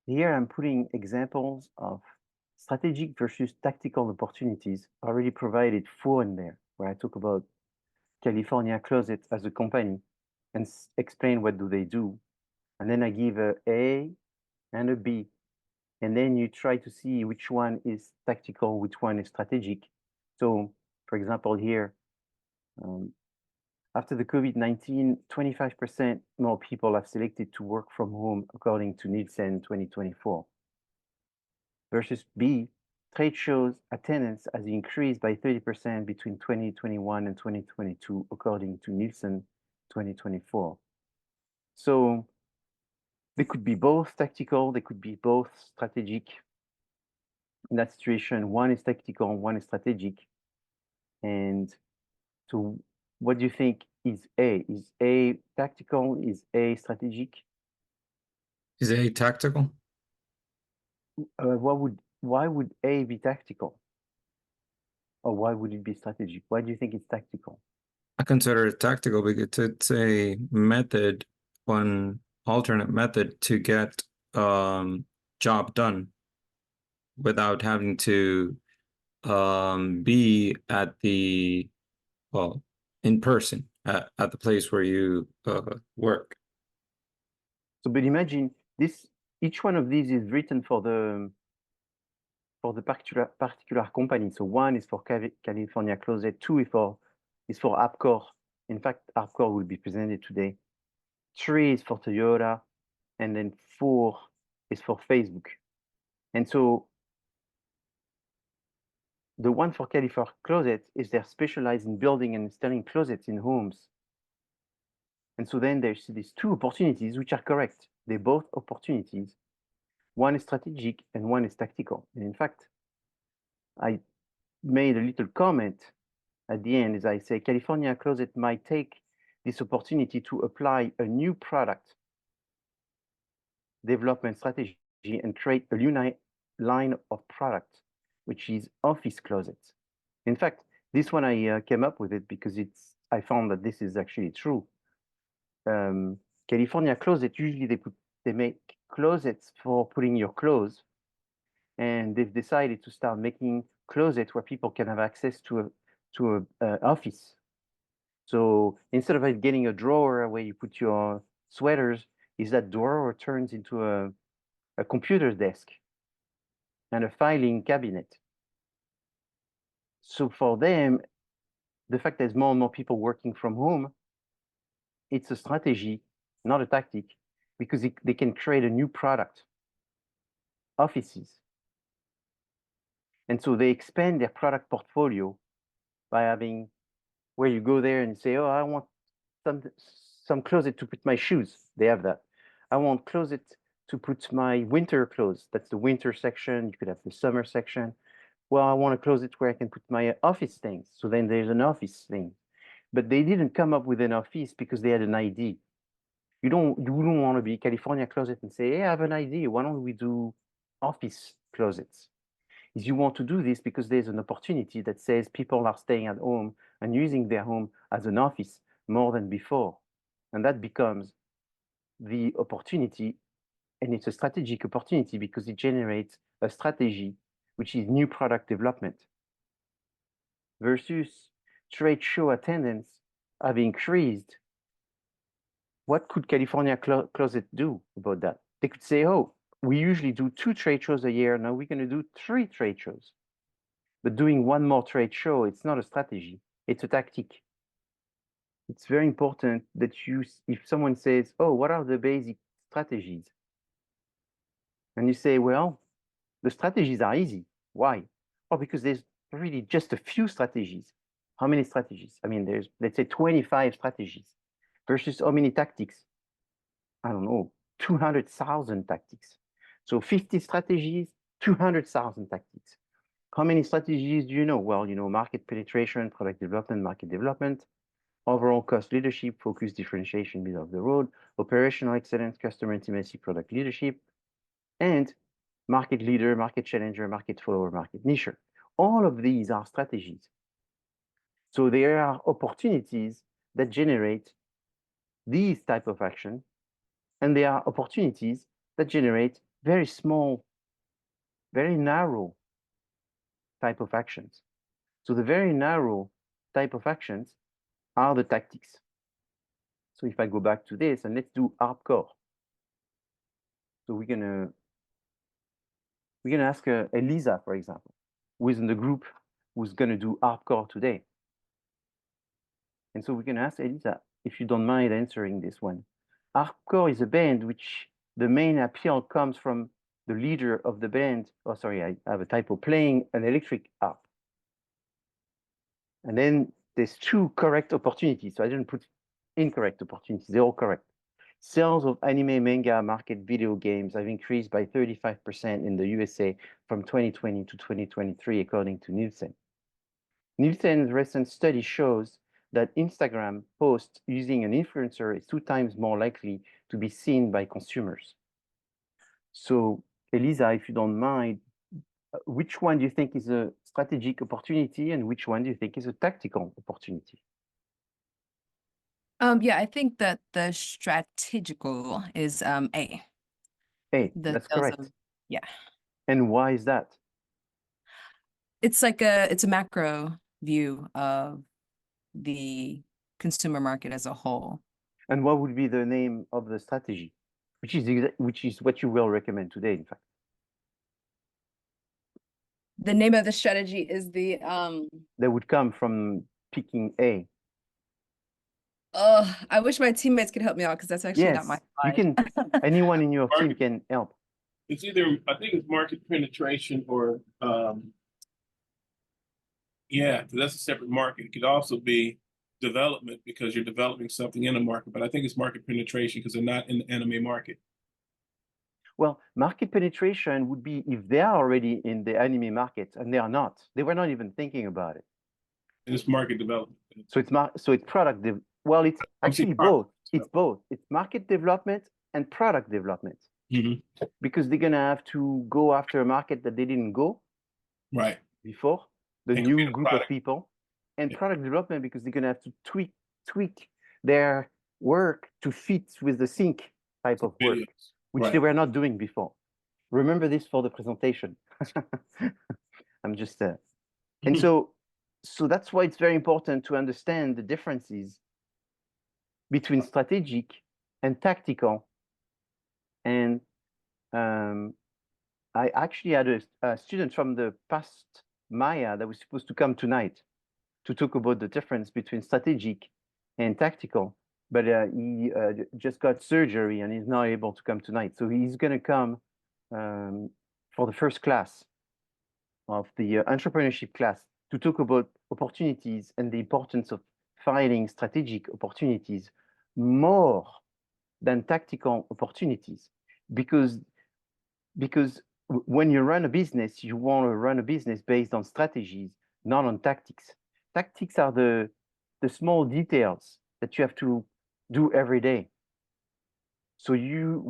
Here I'm putting examples of strategic versus tactical opportunities already provided for in there, where I talk about California Closet as a company and explain what do they do. And then I give a A and a B. And then you try to see which one is tactical, which one is strategic. So, for example, here, after the COVID-19, 25% more people have selected to work from home, according to Nielsen 2024. Versus B, trade shows attendance has increased by 30% between 2021 and 2022, according to Nielsen 2024. So they could be both tactical, they could be both strategic. In that situation, one is tactical, one is strategic. And so what do you think is A? Is A tactical? Is A strategic? Is A tactical? Why would A be tactical? Or why would it be strategic? Why do you think it's tactical? I consider it tactical because it's a method, one alternate method to get job done without having to be at the in person at the place where you work. So, but imagine this. Each one of these is written for the particular company. So one is for California Closet, two is for AppCore. In fact, AppCore will be presented today. 3 is for Toyota, and then 4 is for Facebook. And so the one for California Closet is they're specialized in building and installing closets in homes. And so then there's these two opportunities, which are correct. They're both opportunities. One is strategic and one is tactical. And in fact, I made a little comment at the end as I say, California Closet might take this opportunity to apply a new product development strategy and create a new line of product, which is office closets. In fact, this one I came up with it because I found that this is actually true. California Closet, usually they make closets for putting your clothes, and they've decided to start making closets where people can have access to a office. So instead of getting a drawer where you put your sweaters, is that drawer turns into a computer desk and a filing cabinet. So for them, the fact there's more and more people working from home, it's a strategy, not a tactic, because they can create a new product, offices. And so they expand their product portfolio by having where you go there and say, oh, I want some closet to put my shoes. They have that. I want closet to put my winter clothes. That's the winter section. You could have the summer section. Well, I want a closet where I can put my office things. So then there's an office thing. But they didn't come up with an office because they had an idea. You wouldn't want to be California Closet and say, hey, I have an idea. Why don't we do office closets? Is you want to do this because there's an opportunity that says people are staying at home and using their home as an office more than before. And that becomes the opportunity, and it's a strategic opportunity because it generates a strategy, which is new product development. Versus trade show attendance have increased. What could California Closet do about that? They could say, oh, we usually do 2 trade shows a year. Now we're going to do 3 trade shows. But doing one more trade show, it's not a strategy. It's a tactic. It's very important that if someone says, oh, what are the basic strategies? And you say, well, the strategies are easy. Why? Oh, because there's really just a few strategies. How many strategies? I mean, there's, let's say, 25 strategies versus how many tactics? I don't know, 200,000 tactics. So 50 strategies, 200,000 tactics. How many strategies do you know? Well, you know, market penetration, product development, market development, overall cost leadership, focus, differentiation, middle of the road, operational excellence, customer intimacy, product leadership, and market leader, market challenger, market follower, market nicher. All of these are strategies. So there are opportunities that generate these type of action, and there are opportunities that generate very small, very narrow type of actions. So the very narrow type of actions are the tactics. So if I go back to this and let's do hardcore. So we're gonna ask Elisa, for example, who is in the group, who's gonna do hardcore today. And so we're gonna ask Elisa, if you don't mind answering this one. Hardcore is a band which the main appeal comes from the leader of the band. Oh, sorry, I have a typo, playing an electric harp. And then there's two correct opportunities. So I didn't put incorrect opportunities, they're all correct. Sales of anime, manga, market video games have increased by 35% in the USA from 2020 to 2023, according to Nielsen. Nielsen's recent study shows that Instagram posts using an influencer is 2 times more likely to be seen by consumers. So, Elisa, if you don't mind, which one do you think is a strategic opportunity and which one do you think is a tactical opportunity? Yeah, I think that the strategical is A. A, The that's sales correct. of- yeah. And why is that? It's like it's a macro view of the consumer market as a whole. And what would be the name of the strategy? Which is what you will recommend today, in fact. The name of the strategy is the That would come from picking A. I wish my teammates could help me out because that's actually not my You can, anyone in your team can help. It's either, I think it's market penetration or, yeah, 'cause that's a separate market. It could also be development because you're developing something in a market, but I think it's market penetration because they're not in the anime market. Well, market penetration would be if they are already in the anime market, and they are not. They were not even thinking about it. And it's market development. So it's product. Well, it's actually both. It's both. It's market development and product development. Mhm. Because they're gonna have to go after a market that they didn't go Right. before, the And new create a group of product. people, and Yeah. product development because they're gonna have to tweak their work to fit with the sync type of work, Videos. which they were not doing before. Remember this for the presentation. I'm just and so that's why it's very important to understand the differences between strategic and tactical. And I actually had a student from the past Maya that was supposed to come tonight to talk about the difference between strategic and tactical, but he just got surgery and he's not able to come tonight. So he's going to come for the first class of the entrepreneurship class to talk about opportunities and the importance of finding strategic opportunities more than tactical opportunities, because when you run a business, you want to run a business based on strategies, not on tactics. Tactics are the small details that you have to do every day. So you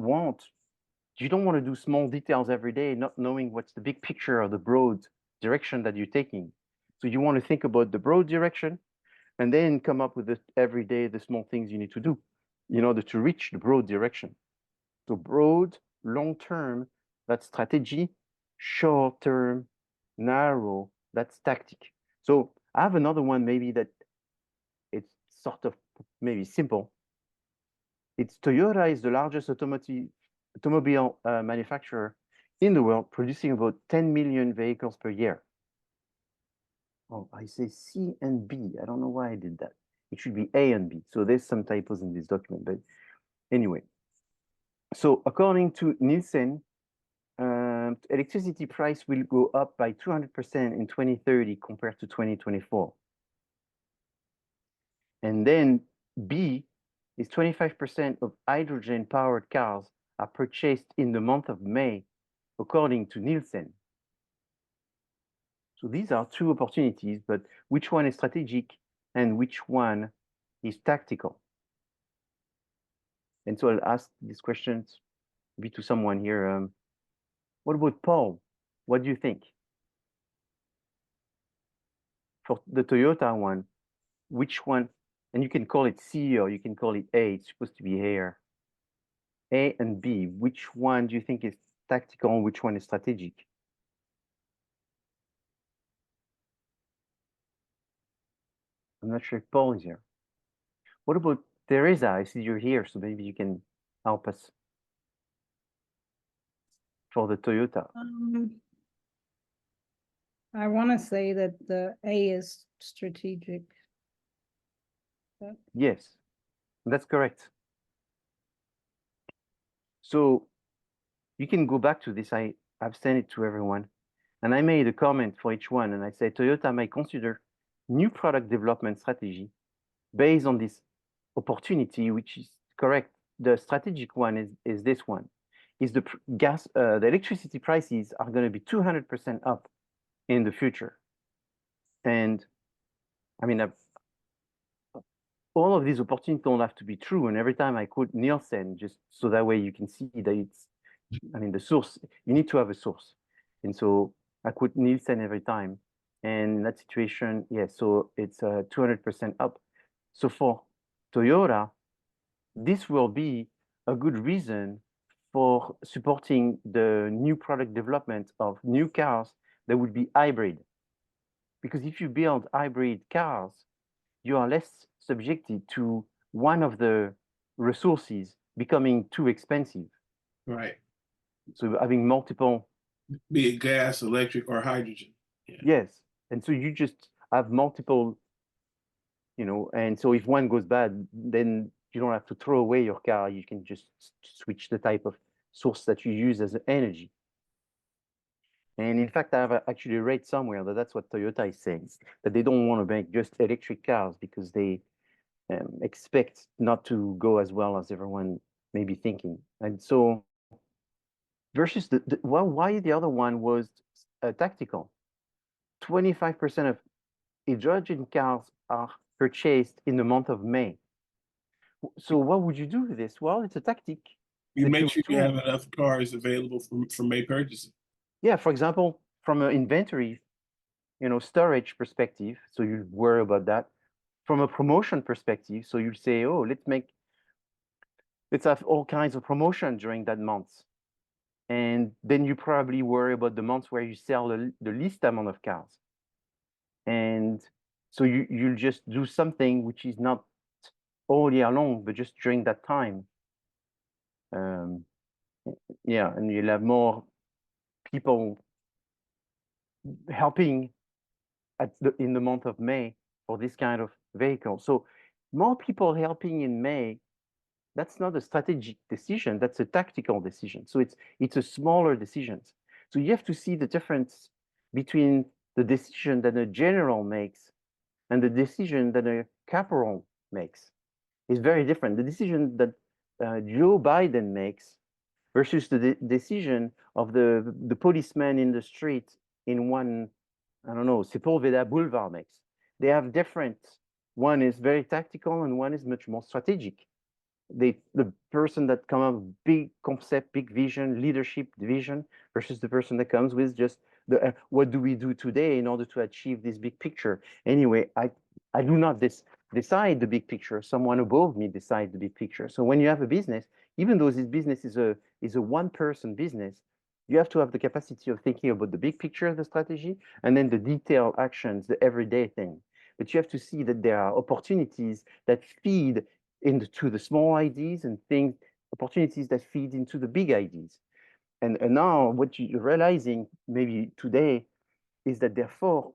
don't want to do small details every day, not knowing what's the big picture or the broad direction that you're taking. So you want to think about the broad direction and then come up with every day the small things you need to do in order to reach the broad direction. So broad, long-term, that's strategy. Short-term, narrow, that's tactic. So I have another one maybe that it's sort of maybe simple. It's Toyota is the largest automobile manufacturer in the world, producing about 10 million vehicles per year. Oh, I say C and B. I don't know why I did that. It should be A and B. So there's some typos in this document, but anyway. So according to Nielsen, electricity price will go up by 200% in 2030 compared to 2024. And then B is 25% of hydrogen-powered cars are purchased in the month of May, according to Nielsen. So these are two opportunities, but which one is strategic and which one is tactical? And so I'll ask these questions maybe to someone here. What about Paul? What do you think? For the Toyota one, which one? And you can call it C or you can call it A. It's supposed to be here. A and B. Which one do you think is tactical, which one is strategic. I'm not sure if Paul is here. What about Teresa? I see you're here, so maybe you can help us for the Toyota. I want to say that the A is strategic. Yes, that's correct. So you can go back to this. I've sent it to everyone. And I made a comment for each one. And I said, Toyota may consider new product development strategy based on this opportunity, which is correct. The strategic one is this one. Is the the electricity prices are going to be 200% up in the future. And I mean, all of these opportunities don't have to be true. And every time I quote Nielsen, just so that way you can see that it's, I mean, the source, you need to have a source. And so I quote Nielsen every time. And in that situation, yeah, so it's 200% up. So for Toyota, this will be a good reason for supporting the new product development of new cars that would be hybrid. Because if you build hybrid cars, you are less subjected to one of the resources becoming too expensive. Right. So having multiple. Be it gas, electric, or hydrogen. Yeah. Yes. And so you just have multiple, you know, and so if one goes bad, then you don't have to throw away your car. You can just switch the type of source that you use as energy. And in fact, I've actually read somewhere that that's what Toyota is saying, that they don't want to make just electric cars because they expect not to go as well as everyone may be thinking. And so versus why the other one was tactical. 25% of hydrogen cars are purchased in the month of May. So what would you do with this? Well, it's a tactic. You make sure you have enough cars available for May purchasing. Yeah, for example, from an inventory, you know, storage perspective, so you worry about that. From a promotion perspective, so you say, oh, let's have all kinds of promotion during that month. And then you probably worry about the months where you sell the least amount of cars. And so you'll just do something which is not all year long, but just during that time. Yeah, and you'll have more people helping in the month of May for this kind of vehicle. So more people helping in May, that's not a strategic decision, that's a tactical decision. So it's a smaller decision. So you have to see the difference between the decision that a general makes and the decision that a caporal makes. Is very different. The decision that Joe Biden makes versus the decision of the policeman in the street in one, I don't know, Sepulveda Boulevard makes. They have different, one is very tactical and one is much more strategic. The person that comes up with big concept, big vision, leadership vision versus the person that comes with just the what do we do today in order to achieve this big picture. Anyway, I do not decide the big picture. Someone above me decides the big picture. So when you have a business, even though this business is a one-person business, you have to have the capacity of thinking about the big picture of the strategy and then the detailed actions, the everyday thing. But you have to see that there are opportunities that feed into the small ideas and opportunities that feed into the big ideas. And now what you're realizing maybe today is that therefore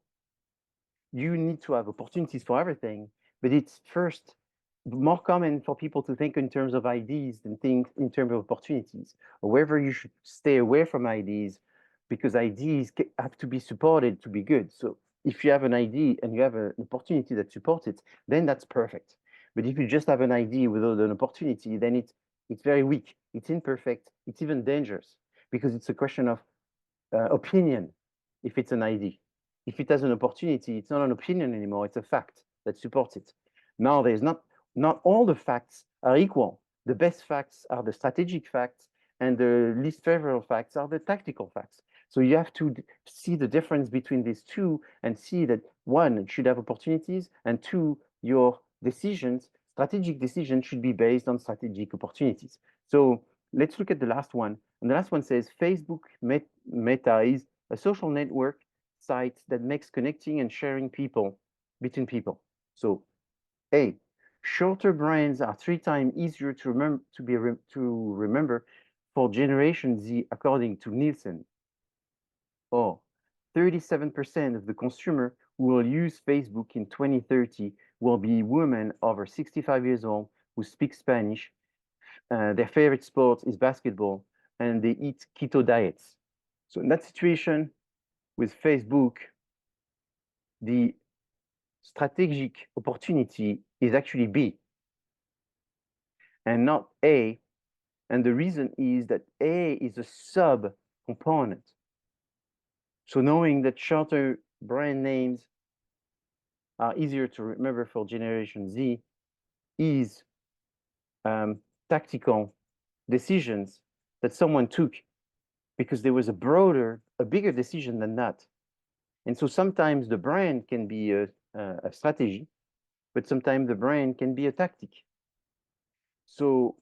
you need to have opportunities for everything, but it's first more common for people to think in terms of ideas than think in terms of opportunities. However, you should stay away from ideas because ideas have to be supported to be good. So if you have an idea and you have an opportunity that supports it, then that's perfect. But if you just have an idea without an opportunity, then it's very weak, it's imperfect, it's even dangerous because it's a question of opinion if it's an idea. If it has an opportunity, it's not an opinion anymore, it's a fact that supports it. Now, there's not all the facts are equal. The best facts are the strategic facts and the least favorable facts are the tactical facts. So you have to see the difference between these two and see that one, it should have opportunities, and two, your decisions, strategic decisions should be based on strategic opportunities. So let's look at the last one. And the last one says Facebook Meta is a social network site that makes connecting and sharing between people. So A, shorter brands are 3 times easier to remember for Generation Z according to Nielsen. Or 37% of the consumer who will use Facebook in 2030 will be women over 65 years old who speak Spanish. Their favorite sport is basketball, and they eat keto diets. So in that situation with Facebook, the strategic opportunity is actually B and not A. And the reason is that A is a sub component. So knowing that shorter brand names are easier to remember for Generation Z is tactical decisions that someone took because there was a bigger decision than that. And so sometimes the brand can be a strategy, but sometimes the brand can be a tactic. So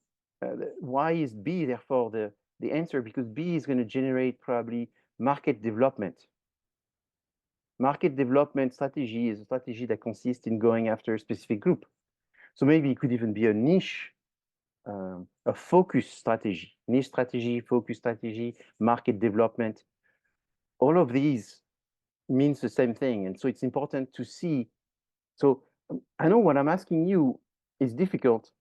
why is B therefore the answer? Because B is going to generate probably market development. Market development strategy is a strategy that consists in going after a specific group. So maybe it could even be a niche, a focus strategy, focus strategy, market development. All of these means the same thing. And so it's important to see. So I know what I'm asking you is difficult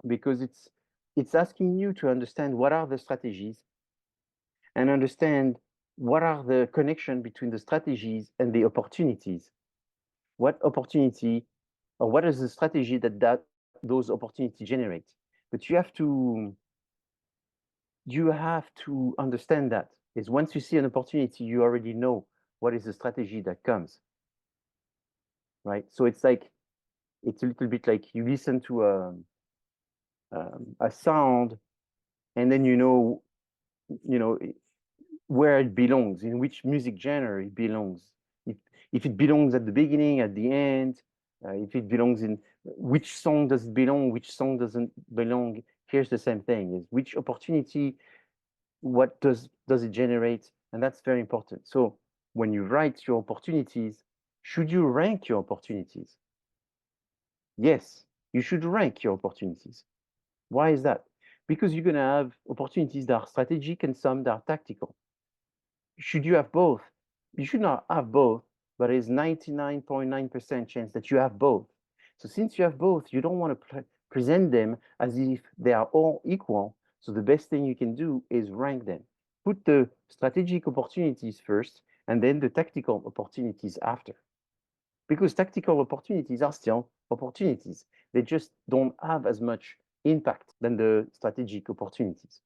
because it's asking you to understand what are the strategies and understand what are the connection between the strategies and the opportunities. What opportunity or what is the strategy that those opportunities generate? But you have to understand that is once you see an opportunity, you already know what is the strategy that comes, right? So it's a little bit like you listen to a sound, and then you know where it belongs, in which music genre it belongs. If it belongs at the beginning, at the end, if it belongs in which song does it belong, which song doesn't belong. Here's the same thing: is which opportunity, what does it generate, and that's very important. So when you write your opportunities, should you rank your opportunities? Yes, you should rank your opportunities. Why is that? Because you're going to have opportunities that are strategic and some that are tactical. Should you have both? You should not have both, but there's 99.9% chance that you have both. So since you have both, you don't want to present them as if they are all equal. So the best thing you can do is rank them. Put the strategic opportunities first, and then the tactical opportunities after. Because tactical opportunities are still opportunities. They just don't have as much impact than the strategic opportunities.